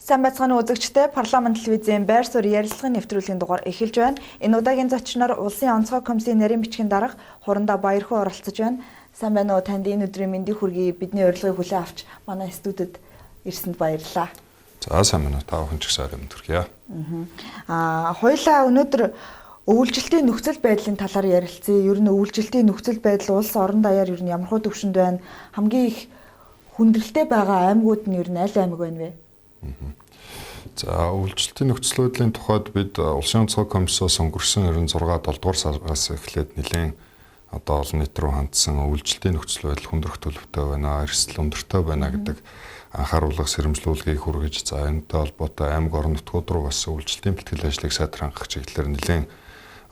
Сайн байцгааны үзэгчдээ парламент телевизийн байр суурь ярилцлагын нэвтрүүлгийн дугаар эхэлж байна. Энэ удаагийн зочноор Улсын онцгой комиссийн нарийн бичгийн дарга Хурандаа Баярхуу оролцож байна. Сайн байна уу? Танд энэ өдрийн мэндийг хүргэе. Бидний урилгыг хүлээн авч манай студид ирсэнд баярлалаа. За сайн байна уу? Та бүхэн ч гэсэн амт хүргье. Хоёулаа өнөөдөр өвлжилтийн нөхцөл байдлын талаар ярилцъя. Ер нь өвлжилтийн нөхцөл байдал улс орон даяар ер нь ямар хөө төвшөнд байна? Хамгийн их хүндрэлтэй байгаа аймагуд нь ер нь аль аймаг байна вэ? За өвлжилтийн нөхцөл байдлын тухайд бид Улсын онцгой комиссоос өнгөрсөн 96 дугаар сараас эхлээд нэлээд одоо олон нийт рүү хандсан өвлжилтийн нөхцөл байдал хүндрэх төлөвтэй байна, эрсдэл өндөртэй байна гэдэг анхааруулга сэрэмжлүүлгийг хүргэж за энэтэй холбоотой аймаг орон нутгууд руу бас өвлжилтийн бэлтгэл ажлыг сайдар хангах чиглэлээр нэлээд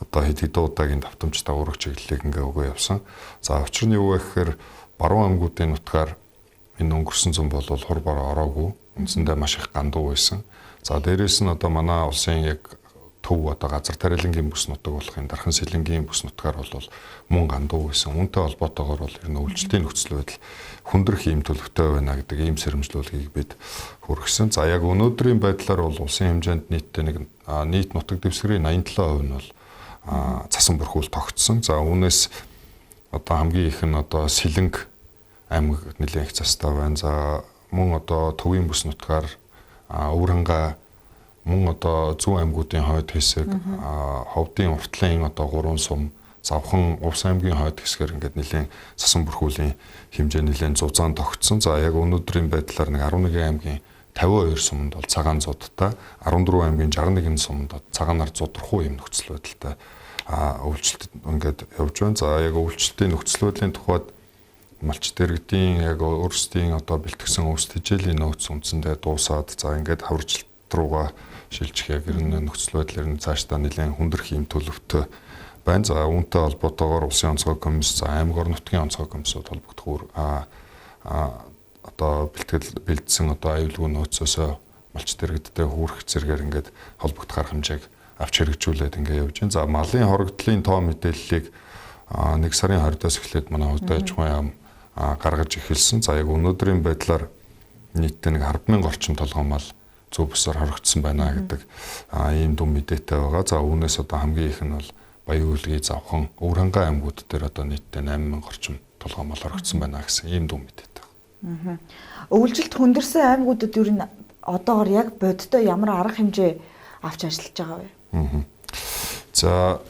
одоо хэд хэдэн удаагийн давтамж дагуулгах чиглэлийг ингээ өгөө явсан. За учир нь юу вэ гэхээр баруун аймагуудын нутгаар энэ өнгөрсөн зам бол хур бараа ороогүй. Үндсэндээ маш их гандуу байсан. За дээрээс нь одоо манай улсын яг төв одоо газар тариалангийн бүс нутаг болохын дархан сэлэнгийн бүс нутгаар бол мөн гандуу байсан. Үүнтэй холбоотойгоор бол ер нь өвлжилтийн нөхцөл байдал хүндрэх ийм төлөвтэй байна гэдэг ийм сэрэмжлүүлгийг бид хүргэсэн. За яг өнөөдрийн байдлаар бол улсын хэмжээнд нийт нутаг дэвсгэрийн 87% нь бол цасан бүрхүүл тогтсон. За үүнээс одоо хамгийн их нь одоо Сэлэнг аймаг нэлээд их цастай байна. За мөн одоо төвийн бүс нутгаар Өвөрхангай мөн одоо зүүн аймагуудын хойд хэсэг ховдын уртлын одоо 3 сум завхан Увс аймгийн хойд хэсгээр ингээд нэлээд цасан бүрхүүлийн хэмжээ нэлээд зузаан тогтсон. За яг өнөөдрийн байдлаар 11 аймгийн 52 сумд бол цагаан зуудтай 14 аймгийн 61 сумд цагаанаар зудрахгүй юм нөхцөл байдалтай өвлжилт ингээд явж байна. За яг өвлжилтийн нөхцөл байдлын тухайд малч дэргэдийн яг өөрсдийн одоо бэлтгэсэн өвс тэжээлийн нөөц үндсэндээ дуусаад за ингээд хавржилт руугаа шилжих яг энэ нөхцөл байдлаар нь цаашдаа нэлээд хүндрэх юм төлөвтэй байна. За үүнтэй холбоотойгоор Улсын онцгой комисс за аймаг орон нутгийн онцгой комиссод холбогдох одоо бэлдсэн одоо аюулгүй нөөцөөс малч дэргэдтэй хүрэх зэрэгээр ингээд холбогдох арга хэмжээг авч хэрэгжүүлээд ингээд явж байна. За малын хоригдлын тоо мэдээллийг 1 сарын 20-оос эхлээд манай хувьд аж ахуйн яам гаргаж эхэлсэн. За яг өнөөдрийн байдлаар нийтдээ 10,000 орчим толгой мал зөв бусаар хоригдсон байна гэдэг ийм дүн мэдээтэй байгаа. За үүнээс одоо хамгийн их нь бол Баян-Өлгий, Завхан, Өвөрхангай аймагуд дээр одоо нийтдээ 8,000 орчим толгой мал хоригдсон байна гэсэн ийм дүн мэдээтэй байна. Өвлжилт хүндэрсэн аймагуудад ер нь одоогор яг бодтой ямар арга хэмжээ авч ажиллаж байгаа вэ? За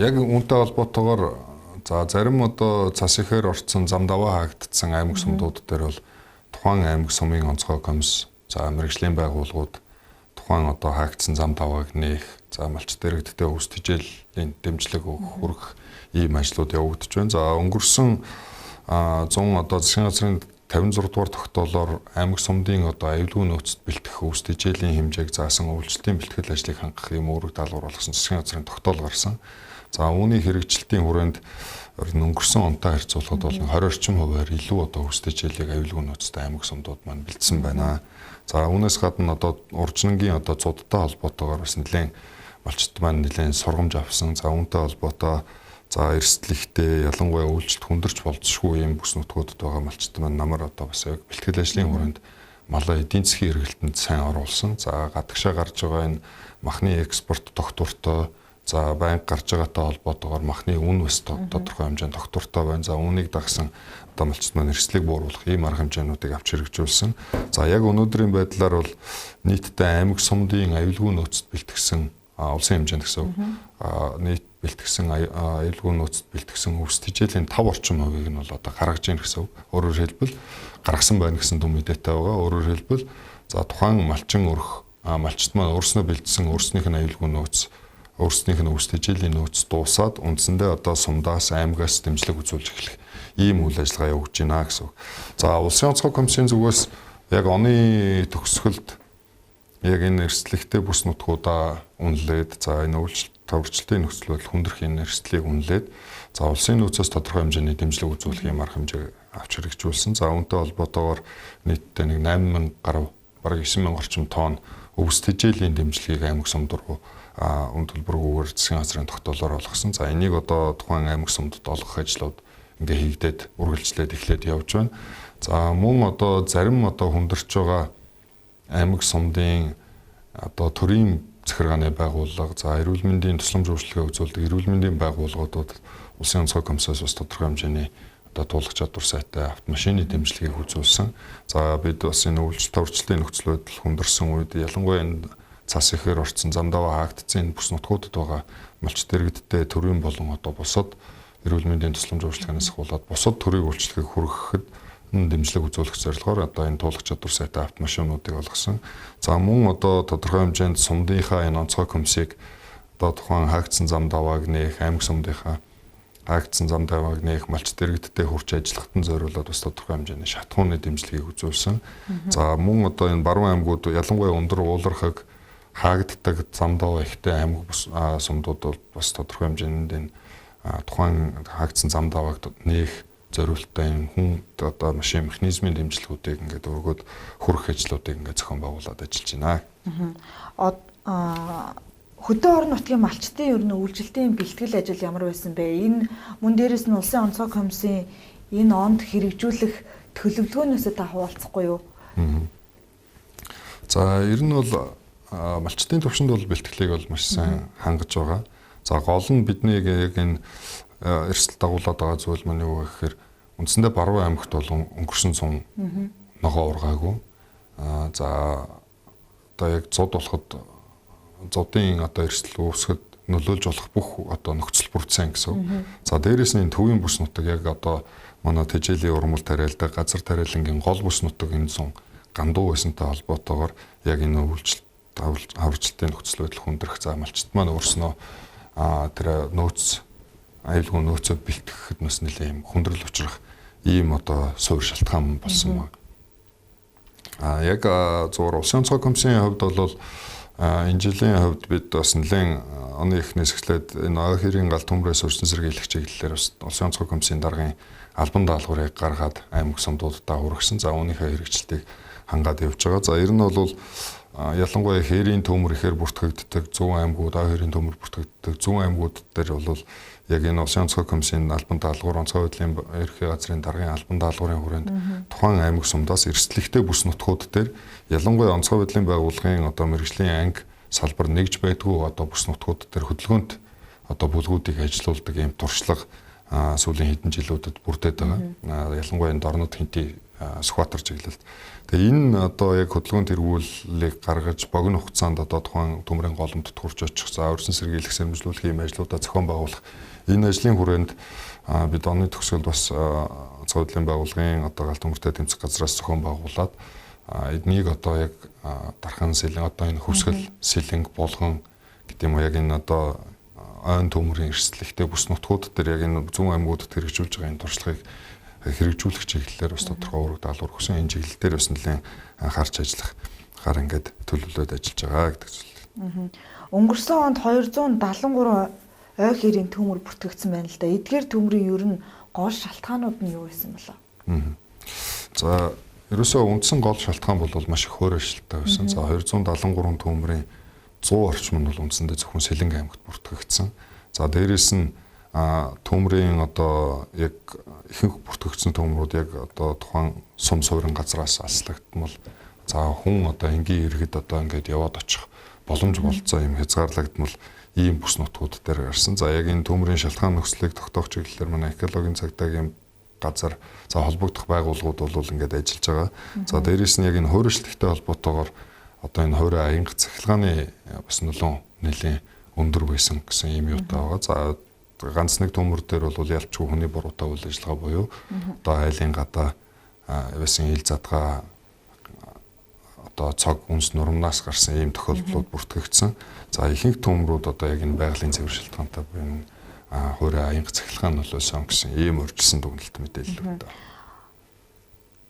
яг үүнтэй холбоотойгоор за зарим одоо цас ихээр орцсон зам даваа хаагдсан аймаг сумдууд дээр бол тухайн аймаг сумын онцгой комисс за мэргэжлийн байгууллагууд тухайн одоо хаагдсан зам давааг нээх за малч дэргэдтэй өвс тэжээлийн дэмжлэг хүргэх ийм ажлууд явагдаж байна. За өнгөрсөн 100 одоо засгийн газрын 56 дугаар тогтоолоор аймаг сумдын одоо аюулгүй нөөцөд бэлтгэх өвс тэжээлийн хэмжээг заасан өвлжилтийн бэлтгэл ажлыг хангах юм үүрэг даалгавар болгосон засгийн газрын тогтоол гарсан. За үүний хэрэгжилтийн хүрээнд өнгөрсөн онтой харьцуулахад бол 20 орчим хувиар илүү одоо өвс тэжээлийг аюулгүй нөөцтэй аймаг сумдууд маань бэлдсэн байна. За үүнээс гадна одоо уржнангийн одоо зудтай холбоотойгоор бас нэлээд малчт маань нэлээд сургамж авсан. За үүнтэй холбоотой за эрсдлэгтэй ялангуяа өвлжилт хүндэрч болцсохгүй юм бүс нутгуудад байгаа малчт маань намар одоо бас яг бэлтгэл ажлын хүрээнд малаа эдийн засгийн эргэлтэнд сайн оруулсан. За гадагшаа гарч байгаа энэ махны экспорт тогтвортой за банк гарч байгаатай холбоотойгоор махны үн бас тодорхой хэмжээнд тогтвортой байна. За үүнийг дагсан одоо малчт маань эрсдлийг бууруулах ийм арга хэмжээнүүдийг авч хэрэгжүүлсэн. За яг өнөөдрийн байдлаар бол нийтдээ аймаг сумдын аюулгүй нөөцөд бэлтгэсэн улсын хэмжээнд гэсэн нийт бэлтгэсэн аюулгүй нөөцөд бэлтгэсэн өвс тэжээлийн 5 орчим хувийг нь бол одоо гаргаж ийн гэсэн. Өөрөөр хэлбэл гаргасан байна гэсэн дүн мэдээтэй байгаа. Өөрөөр хэлбэл за тухайн малчин өрх малчт маань өөрснөө бэлдсэн өөрснийх нь аюулгүй нөөц өөрснийх нь өвс тэжээлийн нөөц дуусаад үндсэндээ одоо сумдаас аймагаас дэмжлэг үзүүлж эхлэх ийм үйл ажиллагаа явуулж байна гэсэн. За Улсын онцгой комиссийн зүгээс яг оны төгсгөлд яг энэ эрсдлэгтэй бүс нутгуудаа үнэлээд за энэ өвлжилтийн нөхцөл байдал хүндрэх энэ эрсдлийг үнэлээд за улсын нөөцөөс тодорхой хэмжээний дэмжлэг үзүүлэх юм арга хэмжээ авч хэрэгжүүлсэн. За үүнтэй холбоотойгоор нийтдээ 8,000 гаруй бараг 9,000 орчим тонн өвс тэжээлийн дэмжлэгийг аймаг сумд руу үн төлбөргүйгээр засгийн газрын тогтоолоор болгосон. За энийг одоо тухайн аймаг сумдад олгох ажлууд ингээ хийгдээд үргэлжлээд эхлээд явж байна. За мөн одоо зарим одоо хүндэрч байгаа аймаг сумдын одоо төрийн захиргааны байгууллага, за эрүүл мэндийн тусламж үйлчилгээ үзүүлдэг эрүүл мэндийн байгууллагуудад улсын онцгой комиссаас бас тодорхой хэмжээний одоо туулах чадвар сайтай автомашины дэмжлэгийг үзүүлсэн. За бид бас энэ өөрчлөлтийн нөхцөл байдал хүндэрсэн үед ялангуяа энэ цас ихээр орцсон зам даваа хаагдсан бүс нутгуудад байгаа малч дэргэдтэй төрийн болон одоо бусад эрүүл мэндийн тусламж үйлчилгээнээс ахуулаад бусад төрийн үйлчилгээг хүргэхэд дэмжлэг үзүүлэх зорилгоор одоо энэ туулах чадвар сайтай автомашинуудыг олгосон. За мөн одоо тодорхой хэмжээнд сумдынхаа энэ онцгой комиссийг одоо тухайн хаагдсан зам давааг нээх, аймаг сумдынхаа хаагдсан зам давааг нээх, малч дэргэдтэй хурц ажиллахад зориулаад бас тодорхой хэмжээний шатхууны дэмжлэгийг үзүүлсэн. За мөн одоо энэ баруун аймагуд ялангуяа өндөр уулархаг хаагддаг зам даваа ихтэй аймаг сумдууд бол бас тодорхой хэмжээнд энэ тухайн хаагдсан зам давааг нээх зориултаа энэ хүн одоо машин механизмын дэмжлэгүүдийг ингээд өргөд хүрэх ажлуудыг ингээд зохион байгуулад ажиллаж байна. Хөдөө орон нутгийн малчтын ер нь үйлчлэлтийн бэлтгэл ажил ямар байсан бэ? Энэ мөн дээрээс нь улсын онцгой комиссийн энэ онд хэрэгжүүлэх төлөвлөгөөнөөсөө та хуваалцахгүй юу? За ер нь бол малчтын төвшөнд бол бэлтгэлийг бол маш сайн хангаж байгаа. За гол нь бидний яг энэ эрсдэл дагуулад байгаа зүйл маань юу гэхээр үндсэндээ баруун аймагт бол өнгөрсөн цун ногоо ургаагүй. За одоо яг зод болоход зодын одоо эрсдэл үүсгэхэд нөлөөлж болох бүх одоо нөхцөл бүрдсэн гэсэн. За дээрээс нь төвийн бүс нутаг яг одоо манай тэжээлийн урмал тариалдаг газар тариалангийн гол бүс нутаг энэ зун гандуу байсантай холбоотойгоор яг энэ хаврчлалтын нөхцөл байдал хүндрэх заамалчт маань өөрснөө тэр нөөц аюулгүй нөөцөө бэлтгэхэд бас нэлээд юм хүндрэл учрах ийм одоо суурь шалтгаан болсон байна. Яг зур улсын онцгой комиссийн хувьд бол энэ жилийн хувьд бид бас нэлээд оны эхнээс эхлээд энэ ой хэрийн гал төмрөөс өрсөн сэргийлэх чиглэлээр бас улсын онцгой комиссийн даргын албан даалгаврыг гаргаад аймаг сумдуудаа хүргэсэн. За үүнийхээ хэрэгжилтийг хангаад явж байгаа. За ер нь бол ялангуяа хэрийн төмөр ихээр бүртгэгддэг зүүн аймагуд, ой хэрийн төмөр бүртгэгддэг зүүн аймагуд дээр бол яг энэ улсын онцгой комиссийн албан даалгавар, онцгой байдлын ерхий газрын даргын албан даалгаврын хүрээнд тухайн аймаг сумдаас эрсдлэгтэй бүс нутгууд дээр ялангуяа онцгой байдлын байгууллагын одоо мэргэжлийн анги салбар нэгж байдгүй одоо бүс нутгууд дээр хөдөлгөөнт одоо бүлгүүдийг ажилуулдаг ийм туршлага сүүлийн хэдэн жилүүдэд бүрдээд байгаа. Ялангуяа энэ дорнод хинти Сүхбаатар чиглэлд. Тэгээ энэ одоо яг хөдөлгөөн тэргүүлийг гаргаж богино хугацаанд одоо тухайн төмрийн голомтод хурж очих, за өрсөн сэргийлэх, сэрэмжлүүлэх ийм ажлуудаа зохион байгуулах. Энэ ажлын хүрээнд бид оны төгсгөл бас онцгой байдлын байгууллагын одоо галт төмөртэй тэмцэх газраас зохион байгуулад эднийг одоо яг дархан сэлэн одоо энэ хөвсгөл сэлэнг болгон гэдэг юм уу яг энэ одоо ойн төмөрийн эрсдлэгтэй бүс нутгууд дээр яг энэ зүүн аймагуудад хэрэгжүүлж байгаа энэ туршлагыг хэрэгжүүлэх чиглэлээр бас тодорхой үүрэг даалгавар өгсөн. Энэ чиглэл дээр бас нэлээд анхаарч ажиллах гар ингээд төлөвлөд ажиллаж байгаа гэдэг зүйл. Өнгөрсөн онд 273 ой хэрийн төмөр бүртгэгдсэн байна л да. Эдгээр төмрийн ер нь гол шалтгаанууд нь юу байсан бэлээ? За ерөөсөө үндсэн гол шалтгаан бол маш их хөөр ажилттай байсан. За 273 төмрийн 100 орчим нь бол үндсэндээ зөвхөн Сэлэнг аймагт бүртгэгдсэн. За дээрээс нь төмрийн одоо яг ихэнх бүртгэгдсэн төмрүүд яг одоо тухайн сум суурин газраас алслагдмал за хүн одоо энгийн иргэд одоо ингээд яваад очих боломж болцоо юм хязгаарлагдмал ийм бүс нутгууд дээр гарсан. За яг энэ төмрийн шалтгаан нөхцөлийг тогтоох чиглэлээр манай экологийн цагдаагийн газар за холбогдох байгууллагууд бол ингээд ажиллаж байгаа. За дээрээс нь яг энэ хуурайшлттай холбоотойгоор одоо энэ хуурай аянга цахилгааны бас нөлөө нэлээд өндөр байсан гэсэн ийм юутай байгаа. За ганц нэг төмөр дээр бол ялчгүй хүний буруутай үйл ажиллагаа буюу одоо айлын гадаа байсан ил задгаа одоо цог үнс нурмнаас гарсан ийм тохиолдлууд бүртгэгдсэн. За ихэнх төмрүүд одоо яг энэ байгалийн цэвэр шалтгаантай буюу хуурай аянга цахилгаан нөлөөсөн гэсэн ийм урьдчилсан дүгнэлт мэдээлэл өгдөө.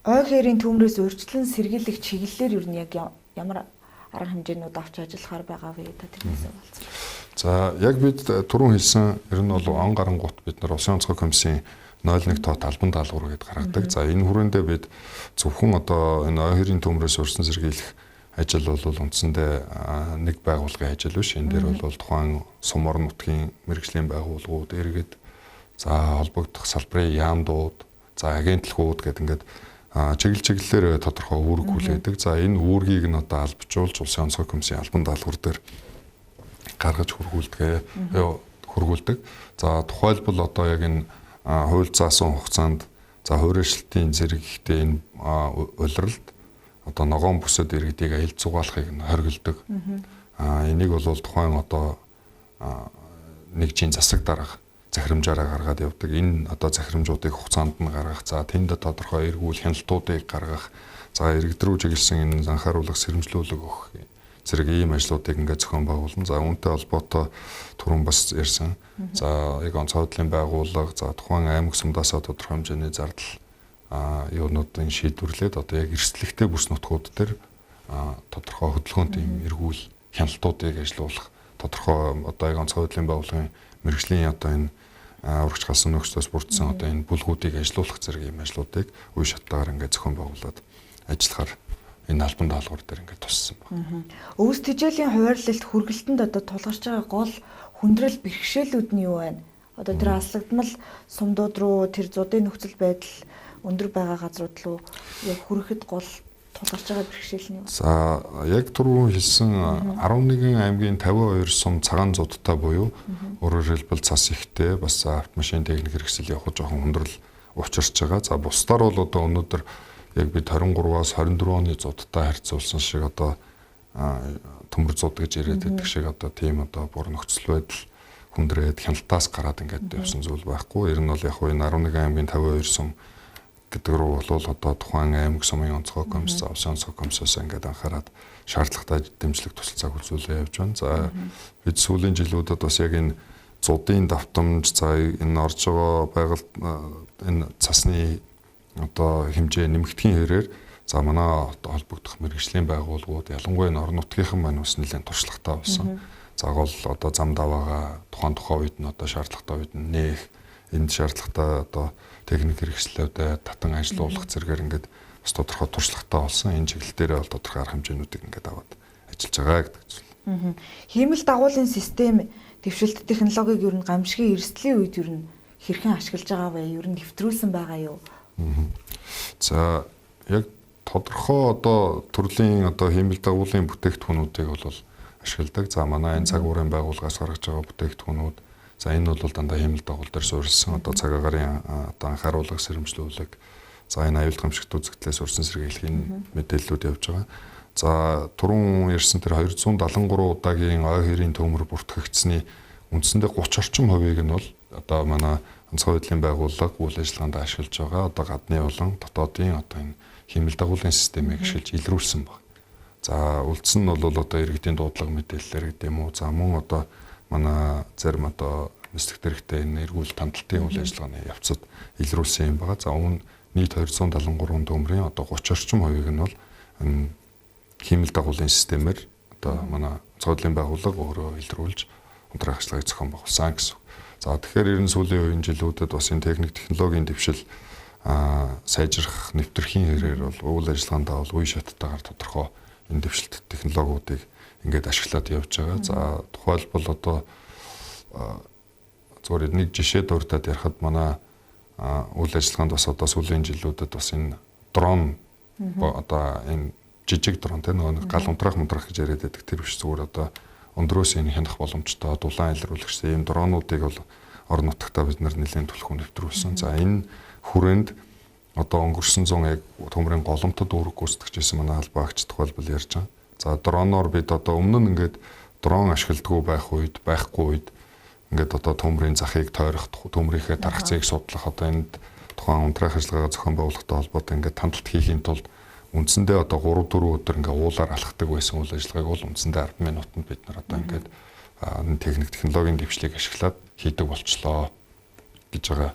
Ой хэрийн төмрөөс урьдчилан сэргийлэх чиглэлээр ер нь яг ямар арга хэмжээнүүд авч ажиллахаар байгаа вэ та тэрнээс болцсон. За яг бид түрүүн хэлсэн ер нь бол он гарангуут бид нар улсын онцгой комиссийн 01 тоот албан даалгавар гэдээ гаргадаг. За энэ хүрээндээ бид зөвхөн одоо энэ ой хэрийн төмрөөс урьдчилан сэргийлэх ажил бол үндсэндээ нэг байгууллагын ажил биш. Энэ дээр бол тухайн сум орон нутгийн мэргэжлийн байгууллагууд, иргэд, за холбогдох салбарын яамдууд, за агентлагууд гэдэг ингээд чиглэлээр тодорхой үүрэг хүлээдэг. За энэ үүргийг нь одоо албажуулж улсын онцгой комиссийн албан даалгавар дээр гаргаж хөргүүлдэг. За тухайлбал одоо яг энэ хууль заасан хугацаанд за хуурайшлтын зэрэг ихтэй энэ улиралд одоо ногоон бүсэд иргэдийг аялал зугаалахыг нь хоригддог. Энийг бол тухайн одоо нэгжийн засаг дарга захирамжаараа гаргаад явдаг. Энэ одоо захирамжуудыг хугацаанд нь гаргах, за тэнд тодорхой эргүүл хяналтуудыг гаргах, за иргэд рүү чиглэсэн энэ анхааруулах, сэрэмжлүүлэг өгөх зэрэг ийм ажлуудыг ингээд зохион байгуулна. За үүнтэй холбоотой түрүүн бас ярьсан. За яг онцгой байдлын байгууллага, за тухайн аймаг сумдаасаа тодорхой хэмжээний зардал юунуудын шийдвэрлээд одоо яг эрсдлэгтэй бүс нутгууд дээр тодорхой хөдөлгөөнт ийм эргүүл хяналтуудыг ажиллуулах, тодорхой одоо яг онцгой байдлын байгууллагын мэргэжлийн одоо энэ урагш галсан нөхцөөс бүрдсэн одоо энэ бүлгүүдийг ажиллуулах зэрэг ийм ажлуудыг үе шаттайгаар ингээд зохион байгуулад ажиллахаар энэ албан даалгавар дээр ингээд туссан байна. Өвс тэжээлийн хуваарлалт хүргэлтэнд одоо тулгарч байгаа гол хүндрэл бэрхшээлүүд нь юу байна? Одоо тэр аслагдмал сумдууд руу тэр зуудын нөхцөл байдал өндөр байгаа газрууд руу яг хүрэхэд гол тулгарч байгаа бэрхшээл нь юу? За яг түрүүн хэлсэн 11 аймгийн 52 сум цагаан зуудтай буюу өөрөөр хэлбэл цас ихтэй бас автомашин техник хэрэгсэл явах жоохон хүндрэл учирч байгаа. За бусдаар бол одоо өнөөдөр яг бид 23-аас 24 оны зуудтай харьцуулсан шиг одоо төмөр зууд гэж яриад байдаг шиг одоо тийм одоо бүр нөхцөл байдал хүндрээд хяналтаас гараад ингээд явсан зүйл байхгүй. Ер нь бол яг энэ 11 аймгийн 52 сум гэдэг рүү бол одоо тухайн аймаг сумын онцгой комисс, улсын онцгой комиссоос ингээд анхаарад шаардлагатай дэмжлэг тусалцааг үзүүлээ явж байна. За бид сүүлийн жилүүдэд бас яг энэ зуудын давтамж, за энэ орж байгаа байгальд энэ цасны одоо хэмжээ нэмэгдэхийн хэрээр за манай холбогдох мэргэжлийн байгууллагууд ялангуяа энэ орон нутгийнхан маань бас нэлээд туршлагатай болсон. За гол одоо зам даваага тухайн үед нь одоо шаардлагатай үед нь нээх, энэ шаардлагатай одоо техник хэрэгслүүдэд татан ажиллуулах зэрэгээр ингээд бас тодорхой туршлагатай болсон. Энэ чиглэл дээр бол тодорхой арга хэмжээнүүдийг ингээд аваад ажиллаж байгаа гэдэг зүйл. Хиймэл дагуулын систем дэвшилт технологиг ер нь гамшигын эрсдлийн үед ер нь хэрхэн ашиглаж байгаа вэ? Ер нь нэвтрүүлсэн байгаа юу? За яг тодорхой одоо төрлийн одоо хиймэл дагуулын бүтээгдэхүүнүүдийг бол ашигладаг. За манай энэ цаг уурын байгууллагаас гаргаж байгаа бүтээгдэхүүнүүд, за энэ бол дандаа хиймэл дагуул дээр суурилсан одоо цаг агарын одоо анхааруулга, сэрэмжлүүлэг, за энэ аюулт гамшигт үзэгдлээс урьдчилан сэргийлэх энэ мэдээллүүд явж байгаа. За түрүүн ярьсан тэр 273 удаагийн ой хэрийн төмөр бүртгэгдсэний үндсэндээ 30 орчим хувийг нь бол одоо манай онцгой байдлын байгууллага үйл ажиллагаанд ашиглаж байгаа. Одоо гадны болон дотоодын одоо энэ хиймэл дагуулын системийг ашиглаж илрүүлсэн баг. За үлдсэн нь бол одоо иргэдийн дуудлага мэдээлэлээр гэдэг юм уу. За мөн одоо манай зарим одоо нислэгт хэрэгтэй энэ эргүүл тандалтын үйл ажиллагааны явцад илрүүлсэн юм байгаа. За өмнө нийт 273 төмрийн одоо 30 орчим хувийг нь бол энэ хиймэл дагуулын системээр одоо манай онцгой байдлын байгууллага өөрөө илрүүлж унтраах ажиллагааг зохион байгуулсан гэсэн. За тэгэхээр ер нь сүүлийн үеийн жилүүдэд бас энэ техник технологийн дэвшил сайжрах нэвтрхийн хэрээр бол үйл ажиллагаандаа бол үе шаттайгаар тодорхой энэ дэвшилт технологиудыг ингээд ашиглаад явж байгаа. За тухайлбал одоо зөвхөн нэг жишээ дурдаад ярихад манай үйл ажиллагаанд бас одоо сүүлийн жилүүдэд бас энэ дрон одоо энэ жижиг дрон тэ нөгөө гал унтраах гэж яриад байдаг тэр биш зүгээр одоо өндрөөс энэ хянах боломжтой дулаан илрүүлэгчтэй ийм дронуудыг бол орон нутагтаа бид нар нэлээд түлхүү нэвтрүүлсэн. За энэ хүрээнд одоо өнгөрсөн 100 яг төмрийн голомтод үүрэг гүйцэтгэжсэн манай албаагч тухайлбал ярьж байгаа. За дроноор бид одоо өмнө нь ингээд дрон ашигладаг байхгүй үед ингээд одоо төмрийн захыг тойрох, төмрийнхээ тархацыг судлах одоо энд тухайн унтраах ажиллагаа зохион байгуулалттай холбоотой ингээд тандалт хийхийн тулд үндсэндээ одоо 3-4 өдөр ингээ уулаар алхдаг байсан үйл ажиллагааг бол үндсэндээ 10 минутанд бид нар одоо ингээд техник технологийн дэвшлийг ашиглаад хийдэг болчлоо гэж байгаа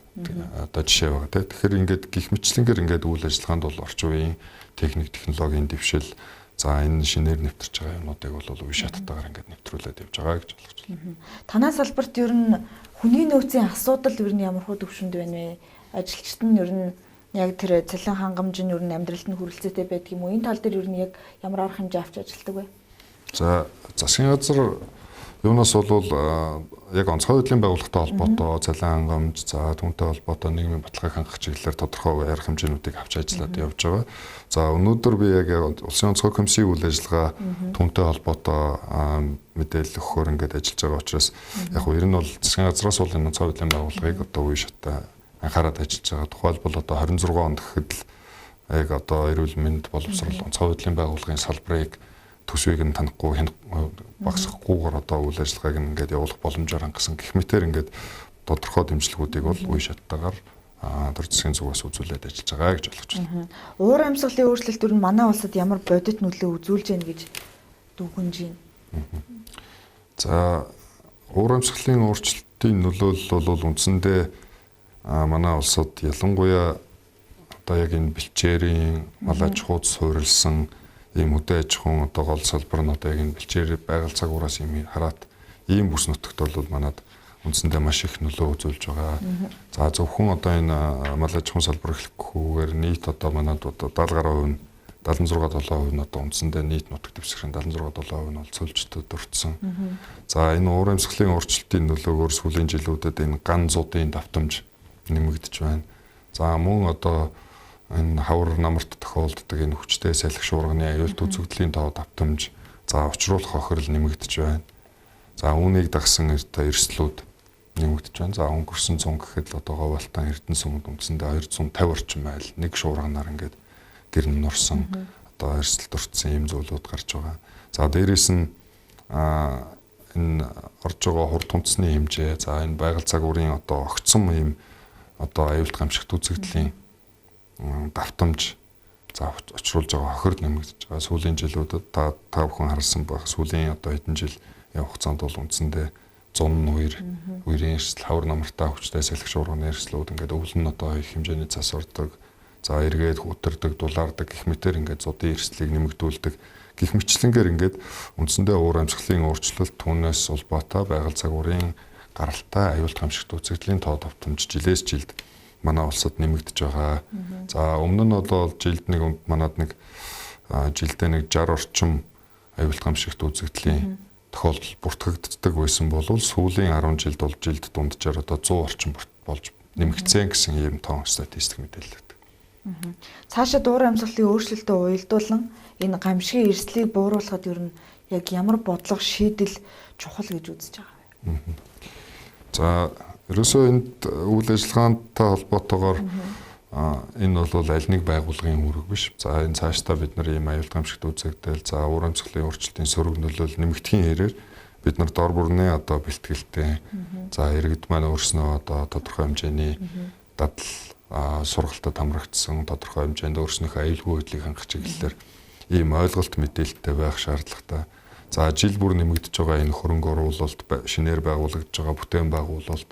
одоо жишээ байгаа тийм. Тэгэхээр ингээд гих мэтлэнгээр ингээд үйл ажиллагаанд бол орчин үеийн техник технологийн дэвшил, за энэ шинээр нэвтэрч байгаа юмнуудыг бол үе шаттайгаар ингээд нэвтрүүлээд явж байгаа гэж ойлгож байна. Танай салбарт ер нь хүний нөөцийн асуудал ер нь ямар хөө төвшөнд байна вэ? Ажилчид нь ер нь яг тэр цалин хангамж нь ер нь амьдралд нь хүрэлцээтэй байдаг юм уу? Энэ тал дээр ер нь яг ямар арга хэмжээ авч ажилладаг вэ? За засгийн газар Юунаас бол яг онцгой хөдлийн байгууллагатай холбоотой цалин хангамж, за түүнтэй холбоотой нийгмийн баталгааг хангах чиглэлээр тодорхой арга хэмжээнүүдийг авч ажиллаад явж байгаа. За өнөөдөр би яг улсын онцгой комиссийн үйл ажиллагаа түүнтэй холбоотой мэдээлэл өгөхөөр ингээд ажиллаж байгаа учраас яг нь ер нь бол засгийн газраас бол энэ онцгой хөдлийн байгууллагыг одоо үе шатаа анхаарал ажиллаж байгаа. Тухайлбал одоо 26 онд гэхэд л яг одоо эрүүл мэнд боловсрол онцгой хөдлийн байгууллагын салбарыг төсвийг нь танихгүй багасгахгүйгээр одоо үйл ажиллагааг ингээд явуулах боломжоор хангасан гэх мэтээр ингээд тодорхой дэмжлэгүүдийг бол үе шаттайгаар төр засгийн зүгээс үзүүлээд ажиллаж байгаа гэж ойлгож байна. Уур амьсгалын өөрчлөлтүүд нь манай улсад ямар бодит нөлөө үзүүлж байна гэж дүгнэж байна. За уур амьсгалын өөрчлөлтийн нөлөөлөл бол үндсэндээ манай улсад ялангуяа одоо яг энэ бэлчээрийн мал аж ахуйд суурилсан ийм хөдөө аж ахуйн одоо гол салбар нь одоо яг энэ бэлчээр байгаль цагуураас ийм хараат ийм бүс нутагт бол манад үндсэндээ маш их нөлөө үзүүлж байгаа. За зөвхөн одоо энэ мал аж ахуйн салбар эхлэхгүйгээр нийт одоо манад одоо 70 гаруй 76-7% нь одоо үндсэндээ нийт нутаг дэвсгэрийн 76-7% нь бол цөлжтөд өртсөн. За энэ уур амьсгалын өөрчлөлтийн нөлөөгөөр сүүлийн жилүүдэд энэ ган зуудын давтамж нэмэгдэж байна. За мөн одоо энэ хавар намарт тохиолддог энэ хүчтэй салхи шуурганы аюулт үзэгдлийн тоо давтамж за учруулах хохирол нэмэгдэж байна. За үүнийг дагсан эрсдлүүд нэмэгдэж байна. За өнгөрсөн 100 гэхэд л одоо говьалтан Эрдэнэ сумд үндсэндээ 250 орчим айл нэг шуурганаар ингээд гэрн нурсан одоо эрсдэлд өртсөн ийм зүйлүүд гарч байгаа. За дээрэс нь энэ орж байгаа хурд хүнсний хэмжээ за энэ байгаль цагуурын одоо огцсон ийм одоо аюулт гамшигт үзэгдлийн давтамж за учруулж байгаа хохирол нэмэгдэж байгаа. Сүүлийн жилүүдэд та бүхэн харсан байх. Сүүлийн одоо хэдэн жил явах хугацаанд бол үндсэндээ 102 үерийн эрсдэл хавар намартаа хүчтэй салхи шуурганы эрсдлүүд ингээд өвлөн одоо их хэмжээний цас ордог. За эргээд хүтэрдэг, дулаардаг гэх мэтэр ингээд зодын эрсдлийг нэмэгдүүлдэг. Гэх мэтлэнгээр ингээд үндсэндээ уур амьсгалын өөрчлөлт түүнээс улбаатай байгаль цагуурын гаралтай аюулт гамшигт үзэгдлийн тоо давтамж жилээс жилд манай улсад нэмэгдэж байгаа. За өмнө нь бол жилд манад жилдээ 60 орчим аюулт гамшигт үзэгдлийн тохиолдол бүртгэгддэг байсан бол сүүлийн 10 жилд бол жилд дунджаар одоо 100 орчим болж нэмэгдсэн гэсэн ийм тоон статистик мэдээлэл өгдөг. Цаашаа уур амьсгалын өөрчлөлтөд уялдуулан энэ гамшигын эрсдлийг бууруулахад ер нь яг ямар бодлого шийдэл чухал гэж үзэж байгаа вэ? За ерөөсөө энд үйл ажиллагаантай холбоотойгоор энэ бол аль нэг байгууллагын үүрэг биш. За энэ цаашдаа бид нар ийм аюулт гамшигт үзэгдэл за уур амьсгалын өөрчлөлтийн сөрөг нөлөөлөл нэмэгдэхийн хэрээр бид нар дор бүрний одоо бэлтгэлтэй за иргэд маань өөрснөө одоо тодорхой хэмжээний дадал сургалтад хамрагдсан тодорхой хэмжээнд өөрснийхөө аюулгүй байдлыг хангах чиглэлээр ийм ойлголт мэдээлэлтэй байх шаардлагатай. За жил бүр нэмэгдэж байгаа энэ хөрөнгө оруулалт шинээр байгуулагдж байгаа бүтээн байгуулалт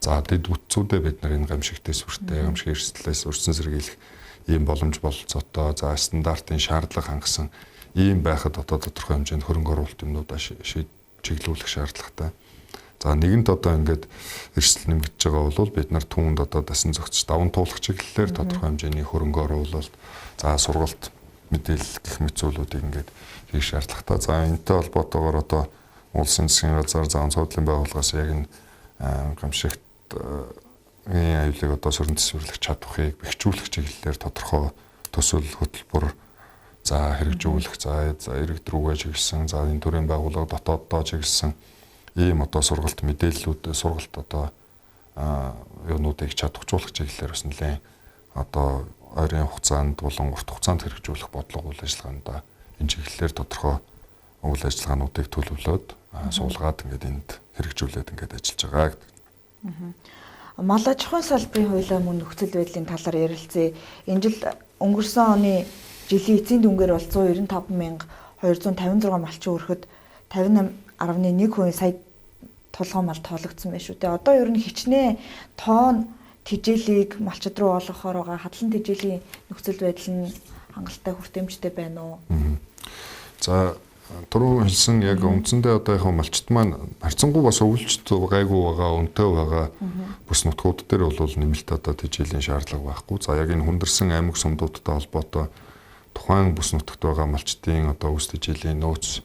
за дэд бүтцүүдээ бид нар энэ гамшигтээ сүртэй гамшиг эрсдлээс өрсөн сэргийлэх ийм боломж бололцоотой за стандартын шаардлага хангасан ийм байхад одоо тодорхой хэмжээнд хөрөнгө оруулалт юмнуудаа чиглүүлэх шаардлагатай. За нэгэнт одоо ингээд эрсдэл нэмэгдэж байгаа бол бид нар түүнд одоо дасан зохицож даван туулах чиглэлээр тодорхой хэмжээний хөрөнгө оруулалт за сургалт мэдээлэл гэх мэт зүйлүүдийг ингээд хийх шаардлагатай. За энэтэй холбоотойгоор одоо улсын засгийн газар за онцгой хөдлийн байгууллагаас яг энэ гамшигт аюулыг одоо сөрөн засварлах чадварыг бэхжүүлэх чиглэлээр тодорхой төсөл хөтөлбөр за хэрэгжүүлэх за иргэд рүүгээ чиглэсэн за энэ төрлийн байгууллага дотооддоо чиглэсэн ийм одоо сургалт мэдээллүүд сургалт одоо юунуудыг чадваржуулах чиглэлээр бас нэлээд одоо ойрын хугацаанд болон урт хугацаанд хэрэгжүүлэх бодлого үйл ажиллагаанд энэ чиглэлээр тодорхой үйл ажиллагаануудыг төлөвлөөд суулгаад ингээд энд хэрэгжүүлээд ингээд ажиллаж байгаа гэдэг. Мал аж ахуйн салбарын хуулиа мөн нөхцөл байдлын талаар ярилцъя. Энэ жил өнгөрсөн оны жилийн эцсийн дүнгээр бол 195,256 малчин өрхөд 58.1% сая тулгын мал тоологдсон байна шүү дээ. Одоо ер нь хичнээн тоон тэжээлийг малчид руу олгохоор байгаа хадлан тэжээлийн нөхцөл байдал нь хангалттай хүртээмжтэй байна уу? За түрүүн хэлсэн яг үндсэндээ одоо яг малчид маань харьцангуй бас өвлжт гайгүй байгаа өнтэй байгаа бүс нутгууд дээр бол нэмэлт одоо тэжээлийн шаардлага байхгүй. За яг энэ хүндэрсэн аймаг сумдуудтай холбоотой тухайн бүс нутагт байгаа малчдын одоо үс тэжээлийн нөөц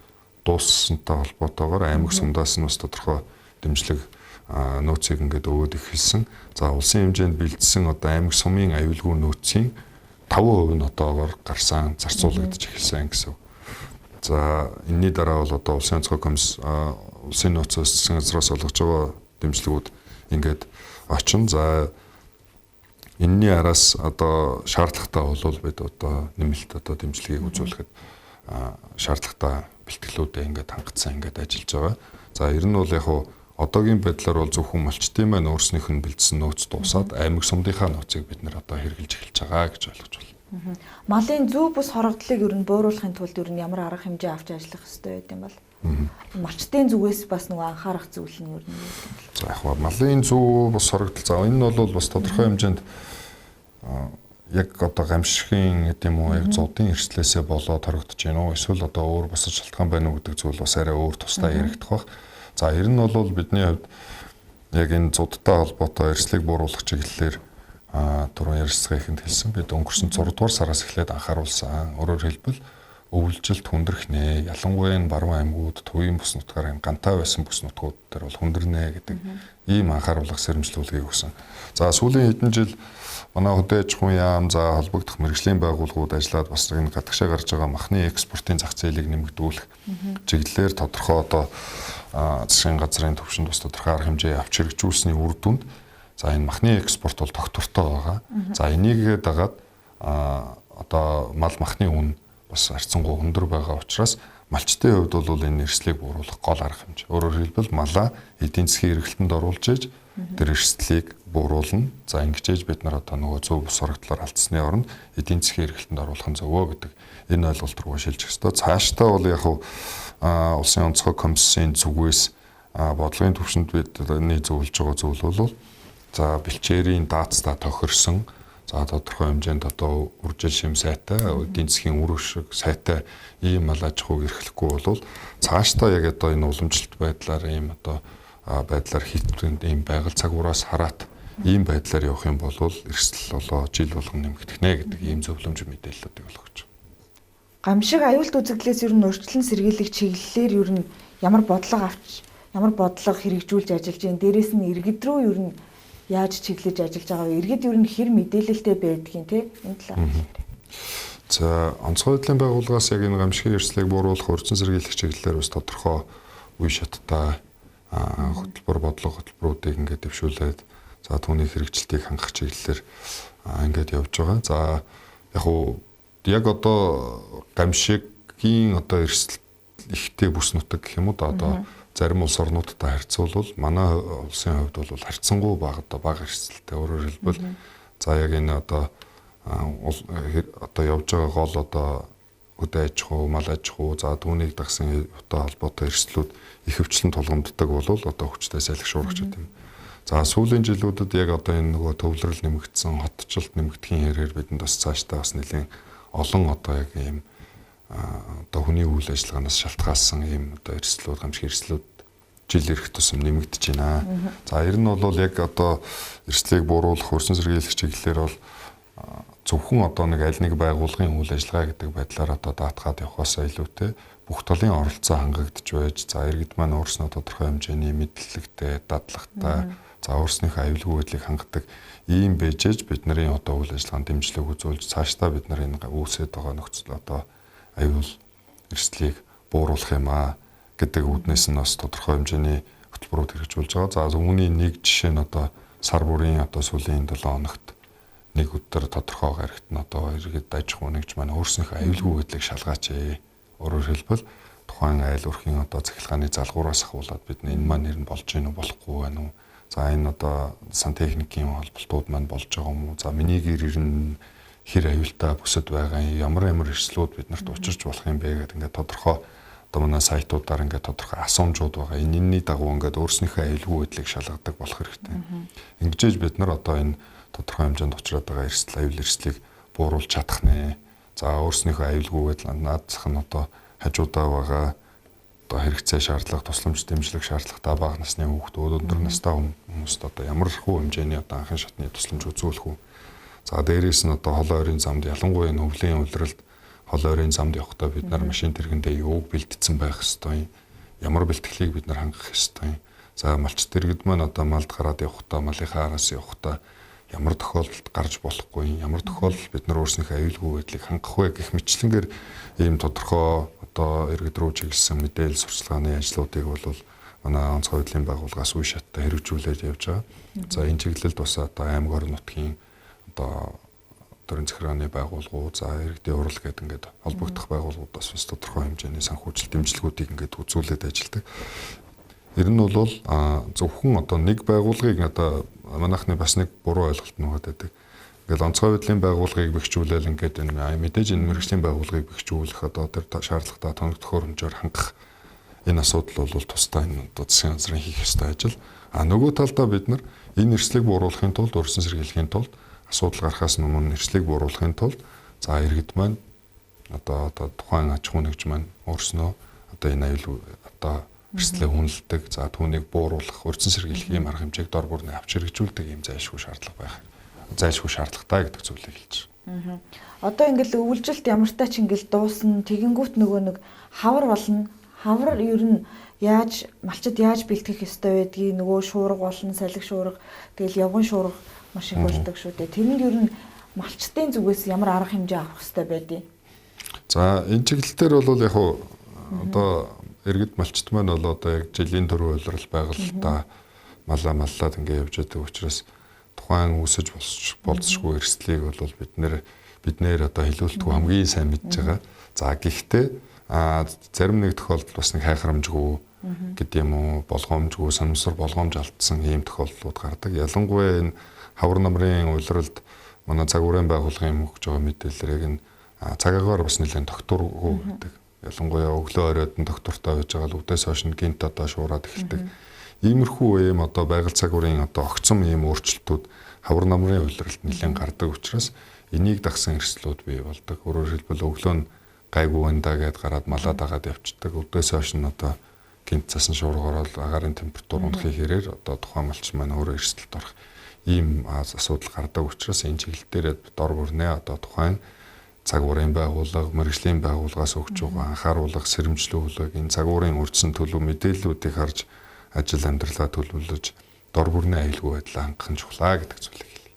дууссантай холбоотойгоор аймаг сумдаас нь бас тодорхой дэмжлэг нөөцийг ингээд өгөөд эхэлсэн. За улсын хэмжээнд бэлдсэн одоо аймаг сумын аюулгүй нөөцийн 5% нь одоогоор гарсан зарцуулагдаж эхэлсэн гэсэн. За энэний дараа бол одоо улсын онцгой комисс улсын нөөцөөс засгийн газраас олгож байгаа дэмжлэгүүд ингээд очин. За энэний араас одоо шаардлагатай бол бид одоо нэмэлт одоо дэмжлэгийг үзүүлэхэд шаардлагатай бэлтгэлүүдэд ингээд хангацсан ингээд ажиллаж байгаа. За ер нь бол яг одоогийн байдлаар бол зөвхөн малчтын маань өөрснийх нь бэлдсэн нөөц дуусаад аймаг сумдынхаа нөөцийг бид нэр одоо хэрэгжилж эхэлж байгаа гэж ойлгож байна. Малын зөв бус хорогдлыг ер нь бууруулахын тулд ер нь ямар арга хэмжээ авч ажиллах ёстой байд юм бол малчтын зүгээс бас нөгөө анхаарах зүйл нь ер нь юу вэ? За яг малын зөв бус хорогдол за энэ нь бол бас тодорхой хэмжээнд яг одоо гамшигын гэдэм үү яг зуудын эрсдлээсээ болоод хорогдож байна уу эсвэл одоо өөр бусад шалтгаан байна уу гэдэг зүйл бас арай өөр тусдаа яригдах бах. За ер нь бол бидний хувьд яг энэ зуудтай холбоотой эрсдлийг бууруулах чиглэлээр түрүүн ярилцлагыг хэлсэн. Бид өнгөрсөн 6 дугаар сараас эхлээд анхааруулсан. Өөрөөр хэлбэл өвлжилт хүндрэх нэ. Ялангуяа энэ баруун аймагуд төвийн бүс нутгаар энэ гантай байсан бүс нутгууд дээр бол хүндэрнэ гэдэг ийм анхааруулга сэрэмжлүүлгийг өгсөн. За сүүлийн хэдэн жил манай хөдөө аж ахуйн яам за холбогдох мэргэжлийн байгууллагууд ажиллаад бас энэ гадагшаа гарч байгаа махны экспортын зах зээлийг нэмэгдүүлэх чиглэлээр тодорхой одоо засгийн газрын төвшөнд бас тодорхой арга хэмжээ авч хэрэгжүүлсэний үр дүнд за энэ махны экспорт бол тогтвортой байгаа. За энийг дагаад одоо мал махны үн бас харьцангуй өндөр байгаа учраас малчтын хувьд бол энэ эрсдлийг бууруулах гол арга хэмжээ. Өөрөөр хэлбэл малаа эдийн засгийн эргэлтэнд оруулж ээж тэр эрсдлийг бууруулна. За ингэж бид нар одоо нөгөө зөв бус хорогдлоор алдсны оронд эдийн засгийн эргэлтэнд оруулах нь зөвөө гэдэг энэ ойлголт руу шилжих ёстой. Цаашдаа бол яг улсын онцгой комиссийн зүгээс бодлогын түвшинд бидний зөвлөж байгаа зүйл бол за бэлчээрийн даацтай тохирсон за тодорхой хэмжээнд одоо үржил шим сайтай эдийн засгийн үр ашиг сайтай ийм мал аж ахуйг эрхлэхгүй бол цаашдаа яг одоо энэ уламжлалт байдлаар ийм одоо байдлаар хитвэнд ийм байгаль цагуураас хараат ийм байдлаар явах юм бол эрсдэл болоо жил болгон нэмэгдэх нэ гэдэг ийм зөвлөмж мэдээллүүдийг олгож байна. Гамшиг аюулт үзэгдлээс ер нь өөрчлөлт сэргийлэх чиглэлээр ер нь ямар бодлого хэрэгжүүлж ажиллаж байна. Дээрээс нь иргэд рүү ер нь яаж чиглэж ажиллаж байгаа вэ? Иргэд ер нь хэр мэдээлэлтэй байдгийг те энэ талаар. За онцгой байдлын байгууллагаас яг энэ гамшигын эрсдлийг бууруулах урьдчилан сэргийлэх чиглэлээр бас тодорхой үе шаттай хөтөлбөр бодлого хөтөлбөрүүдийг ингээд дэвшүүлээд за түүний хэрэгжилтийг хангах чиглэлээр ингээд явж байгаа. За яг одоо гамшигын одоо эрсдэл ихтэй бүс нутаг гэх юм уу одоо зарим улс орнуудтай харьцуулбал манай улсын хувьд бол харьцангуй бага эрсдэлтэй. Өөрөөр хэлбэл за яг энэ одоо явж байгаа гол одоо хөдөө аж ахуй, мал аж ахуй, за түүнийг дагсан одоо холбоотой эрсдлүүд их хөвчлэн тулгамддаг бол одоо хүчтэй салхишуурч гэдэг юм. За сүүлийн жилүүдэд яг одоо энэ нөгөө төвлөрөл нэмэгдсэн, хотчлолт нэмэгдэхийн хэрээр бидэнд бас цаашдаа бас нэлээд олон одоо яг ийм одоо хүний үйл ажиллагаанаас шалтгаалсан ийм одоо эрсдлүүд, гамшиг эрсдлүүд жил ирэх тусам нэмэгдэж байна. За ер нь бол яг одоо эрсдлийг бууруулах, хөрсөн сэргийлэх чиглэлээр бол зөвхөн одоо нэг аль нэг байгууллагын үйл ажиллагаа гэдэг байдлаар одоо даатгаад явахаас илүүтэй бүх талын оролцоо хангагдж байж, за иргэд маань өөрснөө тодорхой хэмжээний мэдлэгтэй, дадлагтай, за өөрснийхөө аюулгүй байдлыг хангадаг ийм бэжэж бидний одоо үйл ажиллагаанд дэмжлэг үзүүлж цаашдаа бид нар энэ үүсээд байгаа нөхцөл одоо аюул эрсдлийг бууруулах юм гэдэг үүднээс нь бас тодорхой хэмжээний хөтөлбөрүүд хэрэгжүүлж байгаа. За үүний нэг жишээ нь одоо сар бүрийн одоо сүүлийн 7 хоногт нэг өдөр тодорхой гарагт нь одоо иргэд аж ахуй нэгж маань өөрснийхөө аюулгүй байдлыг шалгаач. Өөрөөр хэлбэл тухайн айл өрхийн одоо цахилгааны залгуураас ахуулаад бид энэ маань нэр нь болж гин үү болохгүй байна уу? За энэ одоо сантехникийн холболтууд маань болж байгаа юм уу? За миний гэр ирнэ хэр аюултай бүсэд байгаа юм, ямар эрсдлүүд бид нарт учирч болох юм бэ гэдэг ингээд тодорхой одоо манай сайтуудаар ингээд тодорхой асуумжууд байгаа. Энэний дагуу ингээд өөрснийхөө аюулгүй байдлыг шалгадаг болох хэрэгтэй. Ингэжээж бид нар одоо энэ тодорхой хэмжээнд учраад байгаа эрсдэл, аюул эрсдлийг бууруулж чадах нэ. За өөрснийхөө аюулгүй байдлаа наадах нь одоо хажуудаа байгаа одоо хэрэгцээ шаардлага, тусламж дэмжлэг шаардлагатай бага насны хүүхдүүд, өндөр настай хүмүүст одоо ямар хөө хэмжээний одоо анхан шатны тусламж үзүүлэх үү. За дээрээс нь одоо холын ойрын замд ялангуяа өвлийн улиралд хол ойрын замд явахдаа бид нар машин тэргэндээ юуг бэлдсэн байх ёстой, ямар бэлтгэлийг бид нар хангах ёстой. За малч тэргэд маань одоо малд гараад явахдаа малынхаа араас явахдаа ямар тохиолдолд гарч болохгүй, ямар тохиолдолд бид нар өөрснийхөө аюулгүй байдлыг хангах вэ гэх мэтлэнгээр ийм тодорхой одоо иргэд рүү чиглэсэн мэдээлэл сурчлагын ажлуудыг бол манай онцгой байдлын байгууллагаас үе шаттай хэрэгжүүлээд явж байгаа. За энэ чиглэлд бас одоо аймаг орон нутгийн одоо төрийн захиргааны байгууллагууд, за иргэдийн урал гэдэг ингээд холбогдох байгууллагуудаас бас тодорхой хэмжээний санхүүжилт дэмжлэгүүдийг ингээд үзүүлээд ажилладаг. Ер нь бол зөвхөн одоо нэг байгууллагыг одоо манайхны бас нэг буруу ойлголт нугаад байдаг. Ингээд онцгой байдлын байгууллагыг бэхжүүлээл ингээд энэ мэдээж энэ мэргэжлийн байгууллагыг бэхжүүлэх одоо тэр шаардлагатай тоног төхөөрөмжөөр хангах энэ асуудал бол тусдаа энэ одоо засгийн газрын хийх ёстой ажил. Нөгөө талдаа бид нар энэ эрсдлийг бууруулахын тулд, өрсөн сэргийлэхийн тулд, асуудал гарахаас өмнө эрсдлийг бууруулахын тулд за иргэд маань одоо тухайн аж ахуй нэгж маань өөрснөө одоо энэ аюул одоо эрсдлээ хүнэлдэг, за түүнийг бууруулах, өрсөн сэргийлэх ийм арга хэмжээг дор бүрнээ авч хэрэгжүүлдэг ийм зайлшгүй шаардлага байх. Зайлшгүй шаардлагатай гэдэг зүйлийг хэлж байна. Одоо ингээл өвлжилт ямартай ч ингээл дуусна, тэгэнгүүт нөгөө нэг хавар болно. Хавар ер нь яаж малчид яаж бэлтгэх ёстой байдгийг нөгөө шуурга болно, салхи шуурга, тэгэл явган шуурга маш их болдог шүү дээ. Тэрэнд ер нь малчдын зүгээс ямар арга хэмжээ авах ёстой байдгийг. За энэ чиглэлээр бол яг одоо иргэд малчд маань бол одоо яг жилийн төрөө уйлрал байгальтаа маллаад ингэ явж байгаа учраас тухайн үсэж болцсохгүй эрсдлийг бол бид нэр одоо хилүүлтгүй хамгийн сайн мэдж байгаа. За гэхдээ зарим нэг тохиолдолд бас нэг хайхрамжгүй гэдэг юм уу, болгоомжгүй, санамсар болгоомж алдсан ийм тохиолдлууд гардаг. Ялангуяа энэ хавар намрын уйлралд манай загварын байгууллагын өгж байгаа мэдээллийг нь цагаагаар бас нэлээд тогтворгүй гэдэг. Ялангуяа өглөө оройд нь доктортой байж байгаа л үдээс хойш нь гинт одоо шуураад эхэлдэг. Иймэрхүү ийм одоо байгаль цагварын одоо огцом ийм өөрчлөлтүүд хавар намрын уйлралд нэлээд гардаг учраас энийг дагсан эрсдлүүд бий болдог. Өөрөөр хэлбэл өглөө нь гайгүй вандаа гэд гараад малаад агаад явцдаг. Өдөөс хойш нь одоо гинт цасан шуургаар бол агаарын температур унахын хэрээр одоо тухайн малч маань өөрөө эрсдэлд орох ийм асуудал гардаг учраас энэ чиглэл дээр дор бүрнээ одоо тухайн цагварын байгууллага, мэргэжлийн байгууллагаас өгч байгаа анхааруулга, сэрэмжлүүлэг, энэ цагварын үрдсэн төлөв мэдээллүүдийг харж ажил амьдралаа төлөвлөж дор бүрнээ аюулгүй байдлаа хангах нь чухлаа гэдэг зүйлийг хэлье.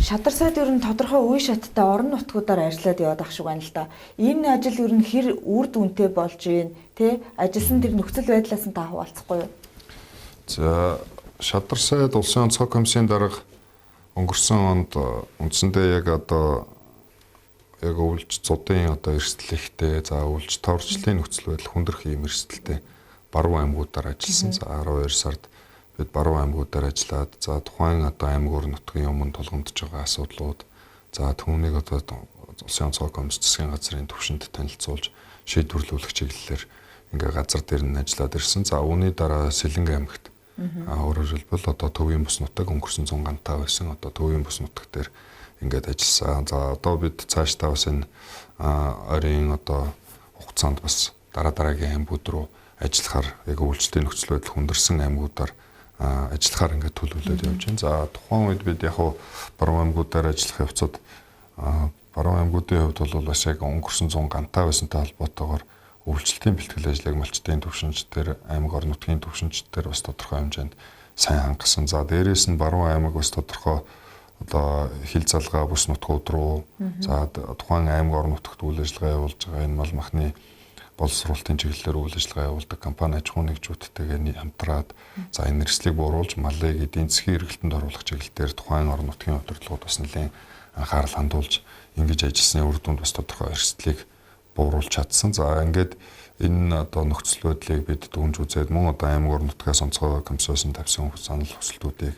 Шадар сайд ер нь тодорхой үе шаттай орон нутгуудаар ажиллаад яваад ах шиг байна л да. Энэ ажил ер нь хэр үр дүнтэй болж байна, тэ? Ажилласан тэр нөхцөл байдлаас нь та хуваалцахгүй юу? За, Шадар сайд улсын онцгой комиссийн дарга өнгөрсөн онд үндсэндээ яг одоо яг өвлж цудын одоо эрсдэл ихтэй, за өвлж товрчлын нөхцөл байдал хүндрэх ийм эрсдэлтэй баруун аймагуудаар ажилласан. За 12 сард бид баруун аймагуудаар ажиллаад за тухайн одоо аймаг орон нутгийн өмнө тулгамдж байгаа асуудлууд за түүнийг одоо улсын онцгой комисс засгийн газрын түвшинд танилцуулж шийдвэрлүүлэх чиглэлээр ингээ газар дээр нь ажиллаад ирсэн. За үүний дараа Сэлэнг аймагт өөрөөр хэлбэл одоо төвийн бус нутаг өнгөрсөн 100 гантай байсан. Одоо төвийн бус нутаг дээр ингээд ажилласан. За одоо бид цаашдаа бас энэ ойрын одоо хугацаанд бас дараагийн аймагуд руу ажиллахаар яг үйлчлэлийн нөхцөл байдал хүндэрсэн аймагуудаар ажиллахаар ингээд төлөвлөд явж байна. За тухайн үед бид яг баруун аймагуудаар ажиллах явцад баруун аймагуудын хувьд бол бас яг өнгөрсөн 100 гантай байсантай холбоотойгоор үйлчлэлийн бэлтгэл ажлыг малчдын төвшинч дээр аймаг орон нутгийн төвшинч дээр бас тодорхой хэмжээнд сайн хангасан. За дээрээс нь баруун аймаг бас тодорхой одоо хил залгаа бүс нутгууд руу за тухайн аймаг орон нутагт үйл ажиллагаа явуулж байгаа энэ мал махны боловсруулалтын чиглэлээр үйл ажиллагаа явуулдаг компани аж ахуй нэгжүүдтэйгээ хамтраад за энэ эрсдлийг бууруулж малыг эдийн засгийн эргэлтэнд оруулах чиглэлээр тухайн орон нутгийн удирдлагууд бас нэлээд анхаарал хандуулж ингэж ажилласны үр дүнд бас тодорхой эрсдлийг бууруулж чадсан. За ингээд энэ одоо нөхцөл байдлыг бид дүнж үзээд мөн одоо аймаг орон нутгаас онцгой комиссоос нь тавьсан санал хүсэлтүүдийг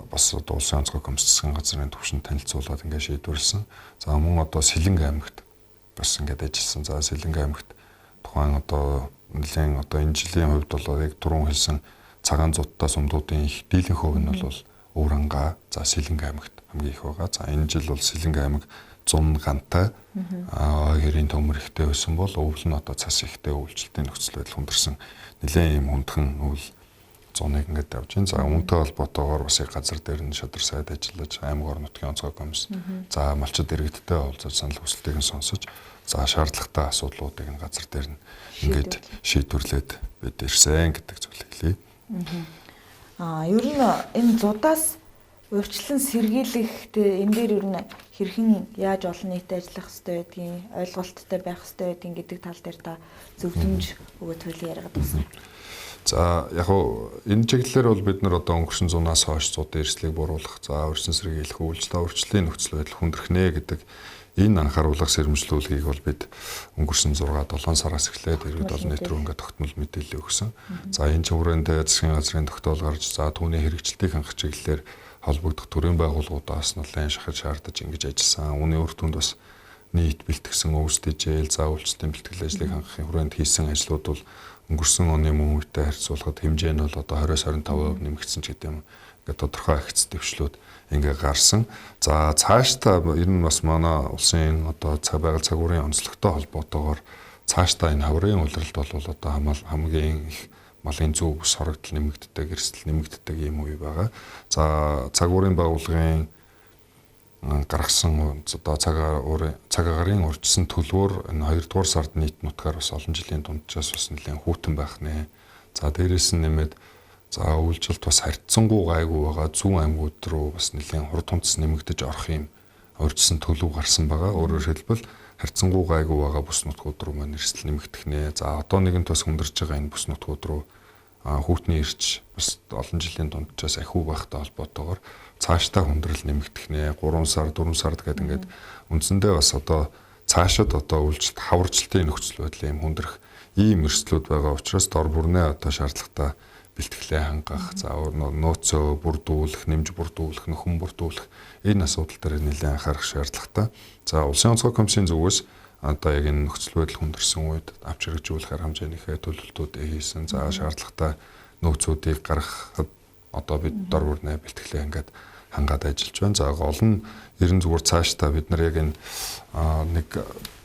бас одоо улсын онцгой комисс засгийн газрын түвшинд танилцуулаад ингээд шийдвэрлсэн. За мөн одоо Сэлэнг аймагт бас ингээд ажилласан. За Сэлэнг аймагт тухайн одоо нэлийн одоо энэ жилийн хувьд бол яг түрүүн хэлсэн цагаан зуудтай сумдуудын их дийлэнх хувь нь бол Өвранга, за Сэлэнг аймагт хамгийн их байгаа. За энэ жил бол Сэлэнг аймаг 100 гантай хэрийн төмөр ихтэй байсан бол өвөл нь одоо цас ихтэй үйлчлэлтийн нөхцөл байдал хүндэрсэн нэлээд юм хүндхэн өвөл зуныг ингээд явж байна. За үүнтэй холбоотойгоор бас яг газар дээр нь шадар сайд ажиллаж аймаг орон нутгийн онцгой комисс. За малчид иргэдтэй уулзаж санал хүсэлтийг нь сонсож, за шаардлагатай асуудлуудыг нь газар дээр нь ингээд шийдвэрлээд бид ирсэн гэдэг зүйлийг хэлье. Ер нь энэ зудаас урьдчилан сэргийлэх энэ дээр ер нь хэрхэн яаж олон нийтэд ажиллах хэрэгтэй байдгийг, ойлголттой байх хэрэгтэй байдгийг гэдэг тал дээр та зөвлөмж өгөөд хөлөө яриад байна. За яг хуу энэ чиглэлээр бол бид нар одоо өнгөрсөн зунаас хойш зуудын эрсдлийг буруулах, за урьдчилан сэргийлэх, үйлчлэлийн нөхцөл байдал хүндрэх гэдэг энэ анхааруулга сэрэмжлүүлгийг бол бид өнгөрсөн 6-7 сараас эхлээд иргэд олон нийт рүү ингээд тогтмол мэдээлэл өгсөн. За энэ чиглэлд засгийн газрын тогтоол гарч, за түүний хэрэгжилтийг хангах чиглэлээр холбогдох төрийн байгууллагуудаас нэлээд шахаж шаардаж ингэж ажилласан. Үүний үр дүнд бас нийт бэлтгэсэн өвсдөжээл, за үйлчлэлийн бэлтгэл ажлыг хангахын хүрээнд хийсэн ажлууд бол өнгөрсөн оны мөн үетэй харьцуулахад хэмжээ нь бол одоо 20-25% нэмэгдсэн ч гэдэг юм. Ингээд тодорхой агц дэвшлүүд ингээ гарсан. За цаашдаа ер нь бас манай улсын одоо байгаль цагуурын онцлогтой холбоотойгоор цаашдаа энэ хаврын улиралд бол одоо хамгийн их малын зөв бүс хорогдол нэмэгддэг, эрсдэл нэмэгддэг юм үе байгаа. За цагуурын байгууллагын гаргасан одоо цаг агарын урьдчилсан төлбөр энэ 2 дугаар сард нийт нутгаар бас олон жилийн дунджаас бас нэлээд хүүтэн байх нэ. За дээрээс нь нэмээд за үйлчлэлт бас харьцангуй гайгүй байгаа зүүн аймагуд руу бас нэлээд хурд тунцс нэмэгдэж орох юм урьдчилсан төлөв гарсан байгаа. Өөрөөр хэлбэл харьцангуй гайгүй байгаа бүс нутгууд руу маань эрсдэл нэмэгдэх нэ. За одоо нэгэн тус хүндэрж байгаа энэ бүс нутгууд руу хүүтний ирч бас олон жилийн дунджаас ахиу байхтай холбоотойгоор цаашдаа хүндрэл нэмэгдэх нэ. 3 сар 4 сард гэдэг ингээд үндсэндээ бас одоо цаашид одоо үйлчлэлт хаварчлалтын нөхцөл байдлын юм хүндрэх ийм эрсдлүүд байгаа учраас дор бүрнээ одоо шаардлагатай бэлтгэлээ хангах, за нөөцөө бүрдүүлэх, нэмж бүрдүүлэх, нөхөн бүрдүүлэх энэ асуудал дээр нэлээд анхаарах шаардлагатай. За улсын онцгой комиссийн зүгээс одоо яг энэ нөхцөл байдал хүндэрсэн үед авч хэрэгжүүлэх арга хэмжээнийхээ төлөвлөлтүүдээ хийсэн. За шаардлагатай нөөцүүдийг гаргахад одоо бид дор бүрнээ бэлтгэлээ ингээд хангаад ажиллаж байна. За гол нь ерэн зүгээр цаашдаа бид нар яг энэ нэг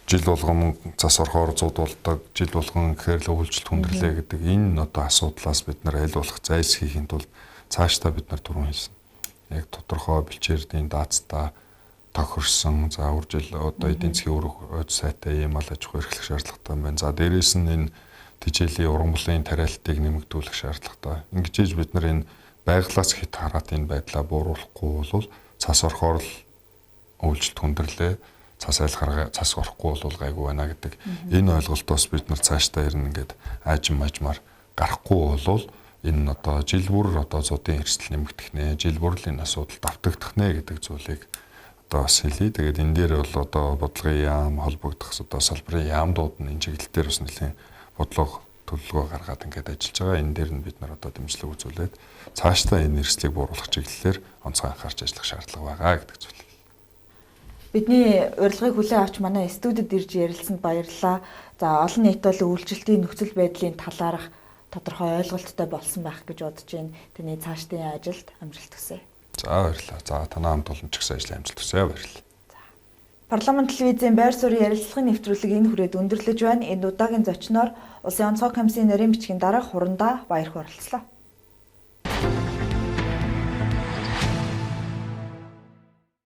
жил болгон цас орохоор зуудуулдаг, жил болгон гэхээр л үйлчлэлт хүндрэлээ гэдэг энэ одоо асуудлаас бид нар аль болох зайлс хийхин тулд цаашдаа бид нар түрүүн хэлсэн. Яг тодорхой бэлчээрдийн даацтай тохирсон, за үржил одоо эдийн засгийн өрх сайтай ийм ал аж ахуй эрхлэх шаардлагатай байна. За дээрээс нь энэ тэжээлийн уран бүлээн тариалтыг нэмэгдүүлэх шаардлагатай. Ингэж бид нар энэ байгалаас хит хараад энэ байдлаа бууруулахгүй бол цас орохоор л үйлчлэлт хүндрэлээ цас орохгүй бол гайгүй байна гэдэг энэ ойлголтоос бид нар цаашдаа ирнэ ингээд аажмаар гарахгүй бол энэ одоо жил бүр одоо зуудын эрсдэл нэмэгдэх нэ, жил бүр л энэ асуудалд давтагдах нэ гэдэг зүйлийг одоо бас хэлье. Тэгээд энэ дээр бол одоо бодлогын яам холбогдох одоо салбарын яамдууд нь энэ чиглэл дээр бас нэлийн бодлого төлөвлөгөө гаргаад ингээд ажиллаж байгаа. Энэ дээр нь бид нар одоо дэмжлэг үзүүлээд цаашдаа энэ эрсдлийг бууруулах чиглэлээр онцгой анхаарч ажиллах шаардлага байгаа гэдэг зүйл. Бидний урилгыг хүлээн авч манай студид ирж ярилцсанд баярлалаа. За олон нийт бол үйлчлэлтийн нөхцөл байдлын талаарх тодорхой ойлголттой болсон байх гэж бодож байна. Таны цаашдын ажилд амжилт хүсье. За баярлалаа. За танаа хамт олон ч гэсэн ажил амжилт хүсье. Баярлалаа. Парламент телевизийн байр суурийн ярилцлагын нэвтрүүлэг энэ хүрээд өндөрлөж байна. Энэ удаагийн зочноор Улсын онцгой комиссийн нарийн бичгийн дарга Хурандаа Баярхан оролцлоо.